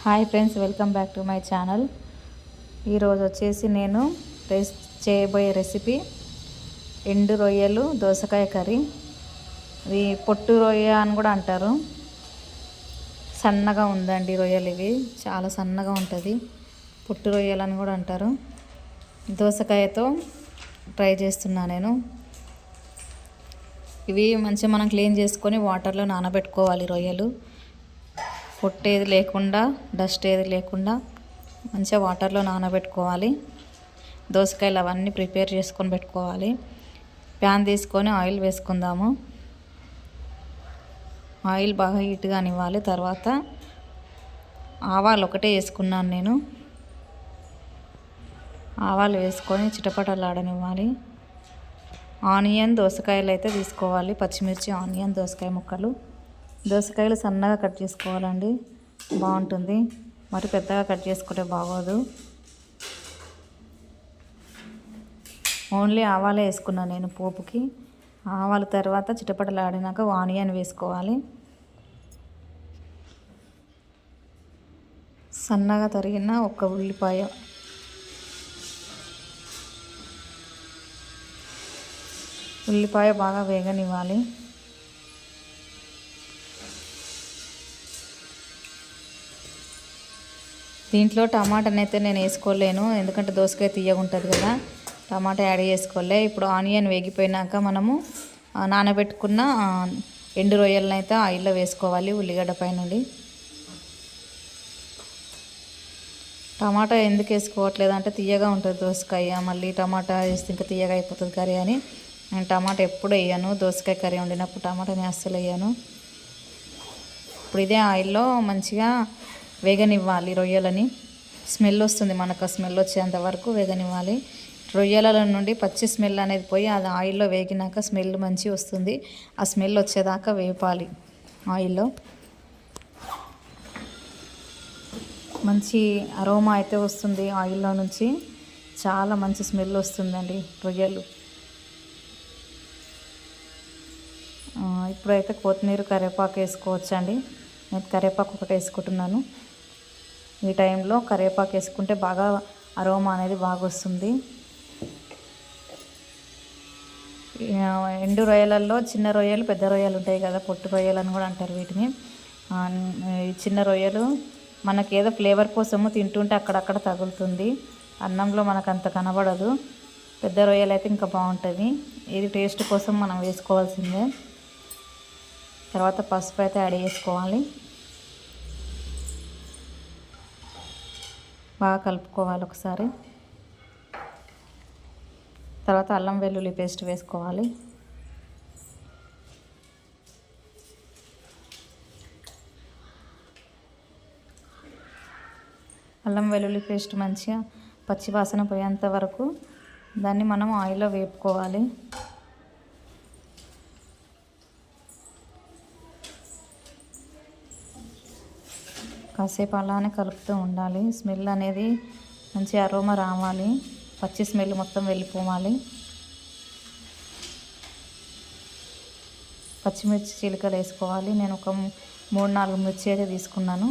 Hi friends, welcome back to my channel. ఈరోజు వచ్చేసి నేను చేయబోయే రెసిపీ ఎండు రొయ్యలు దోసకాయ కర్రీ. ఇది పొట్టు రొయ్య అని కూడా అంటారు. సన్నగా ఉందండి రొయ్యలు, ఇవి చాలా సన్నగా ఉంటుంది. పొట్టు రొయ్యలు అని కూడా అంటారు. దోసకాయతో ట్రై చేస్తున్నా నేను. ఇవి మంచిగా మనం క్లీన్ చేసుకొని వాటర్లో నానబెట్టుకోవాలి. రొయ్యలు పొట్టు ఏది లేకుండా, డస్ట్ ఏది లేకుండా మంచిగా వాటర్లో నానబెట్టుకోవాలి. దోసకాయలు అవన్నీ ప్రిపేర్ చేసుకొని పెట్టుకోవాలి. ప్యాన్ తీసుకొని ఆయిల్ వేసుకుందాము. ఆయిల్ బాగా హీట్ కానివ్వాలి. తర్వాత ఆవాలు ఒకటే వేసుకున్నాను నేను. ఆవాలు వేసుకొని చిటపటలాడనివ్వాలి. ఆనియన్ దోసకాయలు అయితే తీసుకోవాలి. పచ్చిమిర్చి, ఆనియన్, దోసకాయ ముక్కలు. దోసకాయలు సన్నగా కట్ చేసుకోవాలండి, బాగుంటుంది. మరి పెద్దగా కట్ చేసుకుంటే బాగోదు. ఓన్లీ ఆవాలే వేసుకున్నాను నేను పోపుకి. ఆవాల తర్వాత చిటపటలాడినాక ఆనియన్ వేసుకోవాలి. సన్నగా తరిగిన ఒక ఉల్లిపాయ బాగా వేగనివ్వాలి. దీంట్లో టమాటాని అయితే నేను వేసుకోలేను, ఎందుకంటే దోసకాయ తీయగా ఉంటుంది కదా. టమాటా యాడ్ చేసుకోలే. ఇప్పుడు ఆనియన్ వేగిపోయినాక మనము నానబెట్టుకున్న ఎండు రొయ్యలను అయితే ఆయిల్లో వేసుకోవాలి. ఉల్లిగడ్డ పైనుండి. టమాటా ఎందుకు వేసుకోవట్లేదు అంటే తీయగా ఉంటుంది దోసకాయ. మళ్ళీ టమాటా వేస్తే ఇంకా తీయగా అయిపోతుంది కర్రీ అని నేను టమాటా ఎప్పుడు వేయను. దోసకాయ కర్రీ వండినప్పుడు టమాటాని అస్సలు వేయను. ఇప్పుడు ఇదే ఆయిల్లో మంచిగా వేగనివ్వాలి రొయ్యలని. స్మెల్ వస్తుంది మనకు, ఆ స్మెల్ వచ్చేంత వరకు వేగనివ్వాలి. రొయ్యల నుండి పచ్చి స్మెల్ అనేది పోయి అది ఆయిల్లో వేగినాక స్మెల్ మంచి వస్తుంది. ఆ స్మెల్ వచ్చేదాకా వేపాలి ఆయిల్లో. మంచి అరోమా అయితే వస్తుంది ఆయిల్లో నుంచి. చాలా మంచి స్మెల్ వస్తుందండి రొయ్యలు. ఇప్పుడైతే కొత్తిమీర, కరివేపాకు వేసుకోవచ్చండి. నేను కరివేపాకు ఒకటి వేసుకుంటున్నాను. ఈ టైంలో కరివేపాకు వేసుకుంటే బాగా అరోమా అనేది బాగా వస్తుంది. ఎండు రొయ్యలలో చిన్న రొయ్యలు, పెద్ద రొయ్యలు ఉంటాయి కదా, పొట్టు రొయ్యలు అని కూడా అంటారు వీటిని. చిన్న రొయ్యలు మనకి ఏదో ఫ్లేవర్ కోసము తింటుంటే అక్కడక్కడ తగులుతుంది, అన్నంలో మనకు అంత కనబడదు. పెద్ద రొయ్యలు అయితే ఇంకా బాగుంటుంది. ఇది టేస్ట్ కోసం మనం వేసుకోవాల్సిందే. తర్వాత పసుపు అయితే యాడ్ చేసుకోవాలి. బాగా కలుపుకోవాలి ఒకసారి. తర్వాత అల్లం వెల్లుల్లి పేస్ట్ వేసుకోవాలి. అల్లం వెల్లుల్లి పేస్ట్ మంచిగా పచ్చి వాసన పోయేంత వరకు దాన్ని మనం ఆయిల్లో వేపుకోవాలి. కాసేపు అలానే కలుపుతూ ఉండాలి. స్మెల్ అనేది మంచి అరోమా రావాలి. పచ్చి స్మెల్ మొత్తం వెళ్ళిపోవాలి. పచ్చిమిర్చి చిలుకలు వేసుకోవాలి. నేను ఒక 3-4 మిర్చి అయితే తీసుకున్నాను.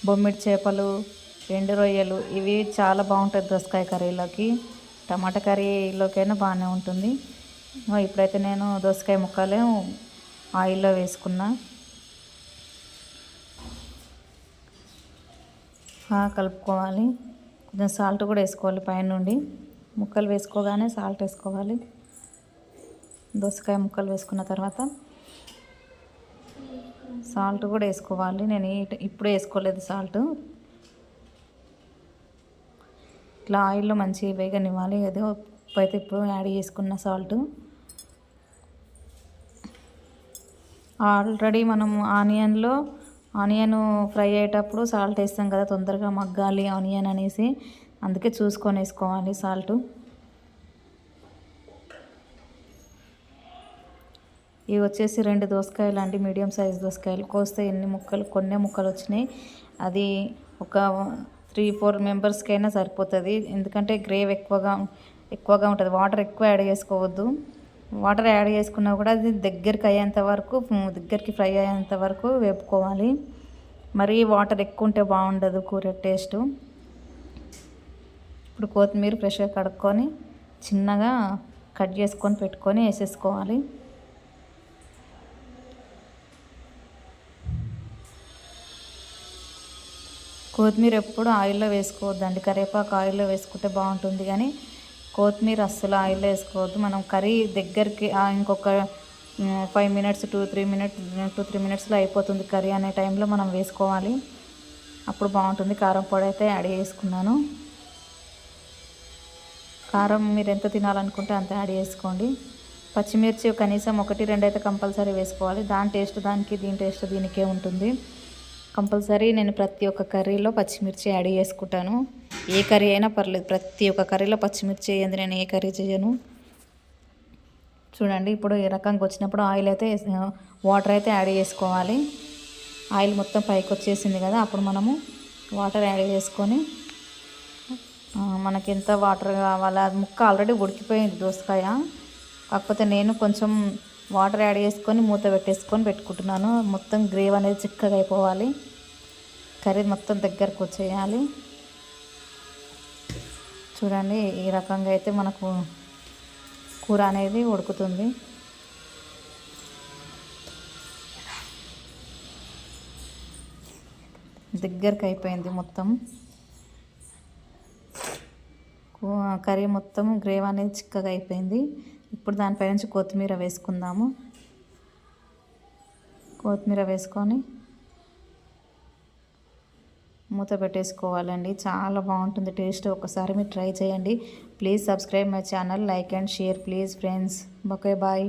బొమ్మిడి చేపలు, ఎండు రొయ్యలు ఇవి చాలా బాగుంటుంది దోసకాయ కర్రీలోకి. టమాటా కర్రీలోకైనా బాగానే ఉంటుంది. ఇప్పుడైతే నేను దోసకాయ ముక్కలే ఆయిల్లో వేసుకున్నా. కలుపుకోవాలి. కొంచెం సాల్ట్ కూడా వేసుకోవాలి పైనుండి. ముక్కలు వేసుకోగానే సాల్ట్ వేసుకోవాలి. దోసకాయ ముక్కలు వేసుకున్న తర్వాత సాల్ట్ కూడా వేసుకోవాలి. నేను ఇప్పుడు వేసుకోలేదు సాల్ట్. ఇట్లా ఆయిల్లో మంచిగా వేగనివ్వాలి. ఏదో ఉప్పు అయితే ఇప్పుడు యాడ్ చేసుకున్న సాల్ట్. ఆల్రెడీ మనం ఆనియన్ ఫ్రై అయ్యేటప్పుడు సాల్ట్ వేస్తాం కదా, తొందరగా మగ్గాలి ఆనియన్ అనేసి, అందుకే చూసుకొని వేసుకోవాలి సాల్ట్. ఇవి వచ్చేసి 2 దోసకాయలు అండి, మీడియం సైజ్ దోసకాయలు. కోస్తే కొన్ని ముక్కలు వచ్చినాయి. అది ఒక 3-4 మెంబర్స్కైనా సరిపోతుంది. ఎందుకంటే గ్రేవీ ఎక్కువగా ఉంటుంది. వాటర్ ఎక్కువ యాడ్ చేసుకోవద్దు. వాటర్ యాడ్ చేసుకున్నా కూడా అది దగ్గరికి ఫ్రై అయ్యేంత వరకు వేపుకోవాలి. మరీ వాటర్ ఎక్కువ ఉంటే బాగుండదు కూర టేస్ట్. ఇప్పుడు కొత్తిమీర ఫ్రెష్గా కడుక్కొని చిన్నగా కట్ చేసుకొని పెట్టుకొని వేసేసుకోవాలి. కొత్తిమీర ఎప్పుడు ఆయిల్లో వేసుకోవద్దండి. కరివేపాకు ఆయిల్లో వేసుకుంటే బాగుంటుంది, కానీ కొత్తిమీర అస్సలు ఆయిల్లో వేసుకోవద్దు. మనం కర్రీ దగ్గరికి ఇంకొక 5 మినిట్స్ 2-3 మినిట్స్లో అయిపోతుంది కర్రీ అనే టైంలో మనం వేసుకోవాలి. అప్పుడు బాగుంటుంది. కారం పొడి అయితే యాడ్ చేసుకున్నాను. కారం మీరు ఎంత తినాలనుకుంటే అంత యాడ్ చేసుకోండి. పచ్చిమిర్చి కనీసం 1-2 అయితే కంపల్సరీ వేసుకోవాలి. దాని టేస్ట్ దానికి, దీని టేస్ట్ దీనికే ఉంటుంది. కంపల్సరీ నేను ప్రతి ఒక్క కర్రీలో పచ్చిమిర్చి యాడ్ చేసుకుంటాను. ఏ కర్రీ అయినా పర్లేదు, ప్రతి ఒక్క కర్రీలో పచ్చిమిర్చి వేయండి, నేను ఏ కర్రీ చేయను. చూడండి ఇప్పుడు ఈ రకంగా వచ్చినప్పుడు వాటర్ అయితే యాడ్ చేసుకోవాలి. ఆయిల్ మొత్తం పైకి వచ్చేసింది కదా, అప్పుడు మనము వాటర్ యాడ్ చేసుకొని మనకి ఎంత వాటర్ కావాలో, అది ముక్క ఆల్రెడీ ఉడికిపోయింది దోసకాయ. కాకపోతే నేను కొంచెం వాటర్ యాడ్ చేసుకొని మూత పెట్టేసుకొని పెట్టుకుంటున్నాను. మొత్తం గ్రేవీ అనేది చిక్కగా అయిపోవాలి, కర్రీ మొత్తం దగ్గరకు వచ్చేయాలి. చూడండి ఈ రకంగా అయితే మనకు కూర అనేది ఉడుకుతుంది. దగ్గరకు అయిపోయింది మొత్తం కర్రీ, మొత్తం గ్రేవీ అనేది చిక్కగా అయిపోయింది. ఇప్పుడు దానిపై నుంచి కొత్తిమీర వేసుకుందాము. కొత్తిమీర వేసుకొని మూత పెట్టేసుకోవాలండి. చాలా బాగుంటుంది టేస్ట్. ఒకసారి మీరు ట్రై చేయండి. Please subscribe my channel, like and share please friends. Okay, bye.